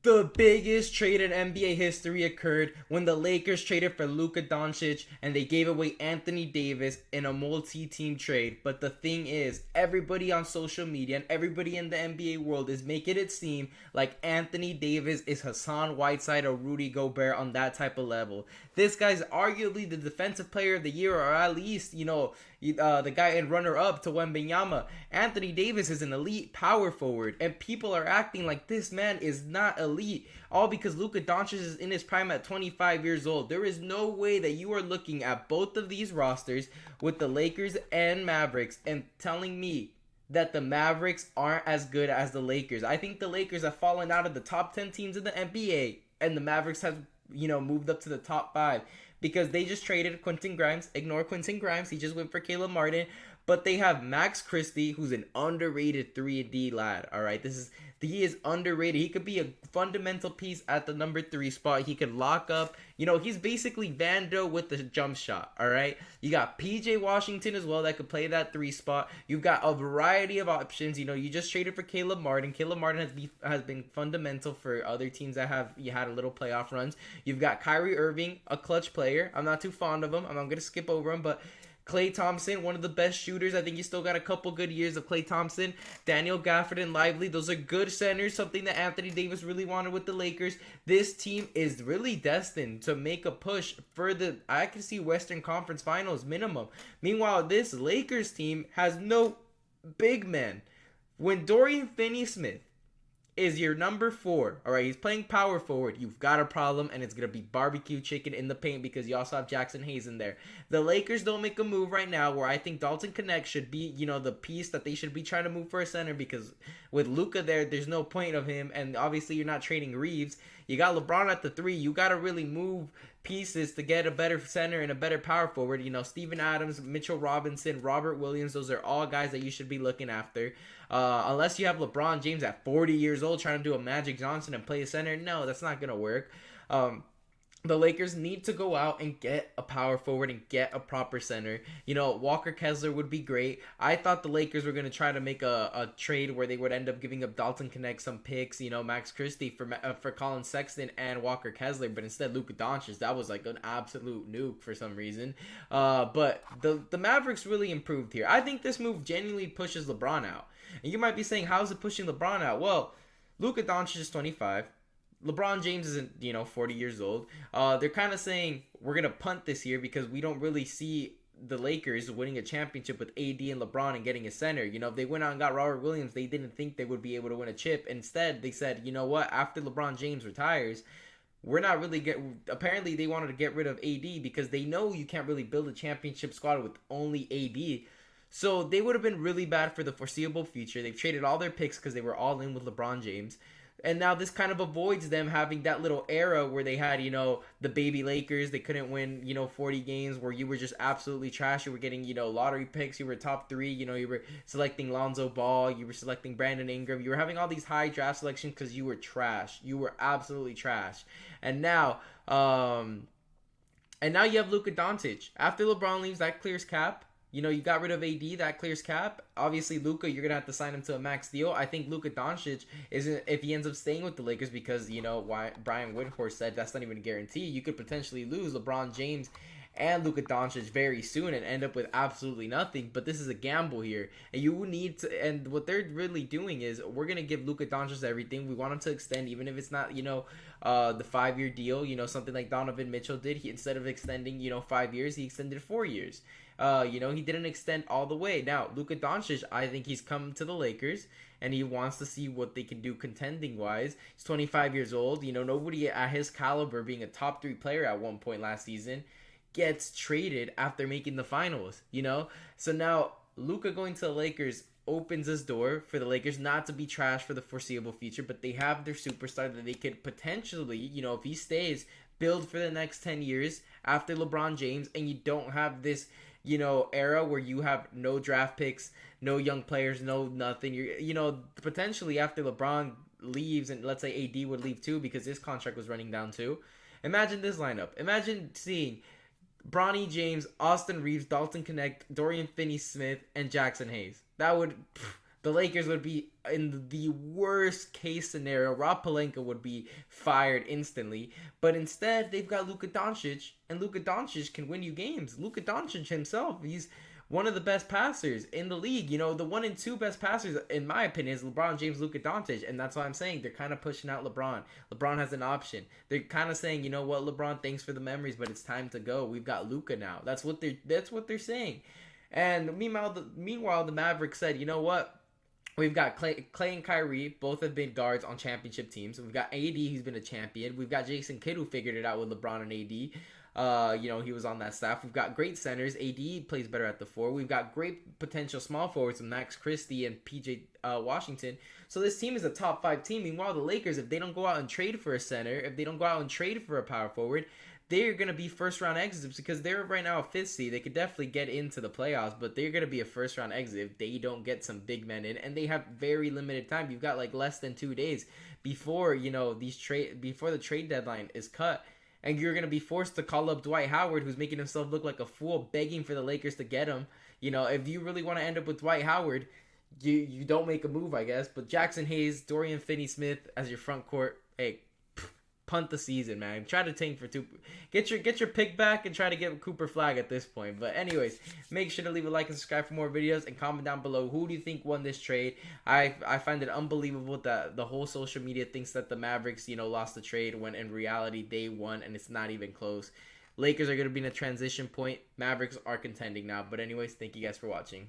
The biggest trade in NBA history occurred when the Lakers traded for Luka Doncic and they gave away Anthony Davis in a multi-team trade. But the thing is, everybody on social media and everybody in the NBA world is making it seem like Anthony Davis is Hassan Whiteside or Rudy Gobert on that type of level. This guy's arguably the defensive player of the year, or at least, the guy and runner-up to Wembanyama. Anthony Davis is an elite power forward, and people are acting like this man is not elite, all because Luka Doncic is in his prime at 25 years old. There is no way that you are looking at both of these rosters with the Lakers and Mavericks and telling me that the Mavericks aren't as good as the Lakers. I think the Lakers have fallen out of the top 10 teams in the NBA, and the Mavericks have moved up to the top 5 because they just traded Quentin Grimes. Ignore Quentin Grimes. He just went for Caleb Martin. But they have Max Christie, who's an underrated 3D lad. All right, he is underrated. He could be a fundamental piece at the number 3 spot. He could lock up. He's basically Vando with the jump shot. All right, you got PJ Washington as well that could play that 3 spot. You've got a variety of options. You just traded for Caleb Martin. Caleb Martin has been fundamental for other teams that have had a little playoff runs. You've got Kyrie Irving, a clutch player. I'm not too fond of him. I'm gonna skip over him, but Klay Thompson, one of the best shooters. I think you still got a couple good years of Klay Thompson. Daniel Gafford and Lively, those are good centers, something that Anthony Davis really wanted with the Lakers. This team is really destined to make a push for I can see Western Conference Finals minimum. Meanwhile, this Lakers team has no big men. When Dorian Finney-Smith is your number 4, all right, he's playing power forward, you've got a problem, and it's going to be barbecue chicken in the paint because you also have Jackson Hayes in there. The Lakers don't make a move right now where I think Dalton Knecht should be, the piece that they should be trying to move for a center, because with Luka there's no point of him, and obviously you're not trading Reeves. You got LeBron at the 3. You got to really move pieces to get a better center and a better power forward. Steven Adams, Mitchell Robinson, Robert Williams, those are all guys that you should be looking after. Unless you have LeBron James at 40 years old trying to do a Magic Johnson and play a center. No, that's not going to work. The Lakers need to go out and get a power forward and get a proper center. Walker Kessler would be great. I thought the Lakers were going to try to make a trade where they would end up giving up Dalton Knecht some picks, Max Christie for Colin Sexton and Walker Kessler, but instead Luka Doncic. That was like an absolute nuke for some reason. But the Mavericks really improved here. I think this move genuinely pushes LeBron out. And you might be saying, how is it pushing LeBron out? Well, Luka Doncic is 25. LeBron James isn't, 40 years old. They're kind of saying we're going to punt this year because we don't really see the Lakers winning a championship with AD and LeBron and getting a center. If they went out and got Robert Williams, they didn't think they would be able to win a chip. Instead, they said, you know what, after LeBron James retires, we're not really apparently they wanted to get rid of AD because they know you can't really build a championship squad with only AD. So they would have been really bad for the foreseeable future. They've traded all their picks because they were all in with LeBron James. And now this kind of avoids them having that little era where they had, the baby Lakers. They couldn't win, 40 games where you were just absolutely trash. You were getting, lottery picks. You were top 3. You were selecting Lonzo Ball. You were selecting Brandon Ingram. You were having all these high draft selections because you were trash. You were absolutely trash. And now you have Luka Doncic. After LeBron leaves, that clears cap. You got rid of AD, that clears cap. Obviously, Luka, you're going to have to sign him to a max deal. I think Luka Doncic isn't, if he ends up staying with the Lakers, because, why Brian Windhorst said that's not even a guarantee. You could potentially lose LeBron James and Luka Doncic very soon and end up with absolutely nothing. But this is a gamble here. And you need to, and what they're really doing is, we're going to give Luka Doncic everything. We want him to extend, even if it's not, the 5-year deal, something like Donovan Mitchell did. He, instead of extending, 5 years, he extended 4 years. He didn't extend all the way. Now, Luka Doncic, I think he's come to the Lakers, and he wants to see what they can do contending-wise. He's 25 years old. Nobody at his caliber, being a top 3 player at one point last season, gets traded after making the finals, So now, Luka going to the Lakers opens this door for the Lakers not to be trash for the foreseeable future, but they have their superstar that they could potentially, if he stays, build for the next 10 years after LeBron James, and you don't have this era where you have no draft picks, no young players, no nothing. You're, potentially after LeBron leaves, and let's say AD would leave too because his contract was running down too. Imagine this lineup. Imagine seeing Bronny James, Austin Reeves, Dalton Knecht, Dorian Finney-Smith, and Jackson Hayes. That would the Lakers would be in the worst case scenario. Rob Pelinka would be fired instantly. But instead, they've got Luka Doncic, and Luka Doncic can win you games. Luka Doncic himself, he's one of the best passers in the league. You know, the 1 and 2 best passers, in my opinion, is LeBron James, Luka Doncic. And that's why I'm saying they're kind of pushing out LeBron. LeBron has an option. They're kind of saying, you know what, LeBron, thanks for the memories, but it's time to go. We've got Luka now. That's what they're saying. And meanwhile, the Mavericks said, you know what? We've got Clay and Kyrie. Both have been guards on championship teams. We've got AD, who's been a champion. We've got Jason Kidd, who figured it out with LeBron and AD. You know, he was on that staff. We've got great centers. AD plays better at the 4. We've got great potential small forwards with Max Christie and PJ Washington. So this team is a top 5 team. Meanwhile, the Lakers, if they don't go out and trade for a center, if they don't go out and trade for a power forward, they're going to be first-round exits because they're right now a 5th seed. They could definitely get into the playoffs, but they're going to be a first-round exit if they don't get some big men in, and they have very limited time. You've got like less than 2 days before, you know, before the trade deadline is cut, and you're going to be forced to call up Dwight Howard, who's making himself look like a fool, begging for the Lakers to get him. You know, if you really want to end up with Dwight Howard, you don't make a move, I guess. But Jackson Hayes, Dorian Finney-Smith as your front court, hey, punt the season, man. Try to tank for 2. Get your pick back and try to get Cooper Flag at this point. But anyways, make sure to leave a like and subscribe for more videos and comment down below who do you think won this trade. I find it unbelievable that the whole social media thinks that the Mavericks, you know, lost the trade when in reality they won and it's not even close. Lakers are going to be in a transition point. Mavericks are contending now. But anyways, thank you guys for watching.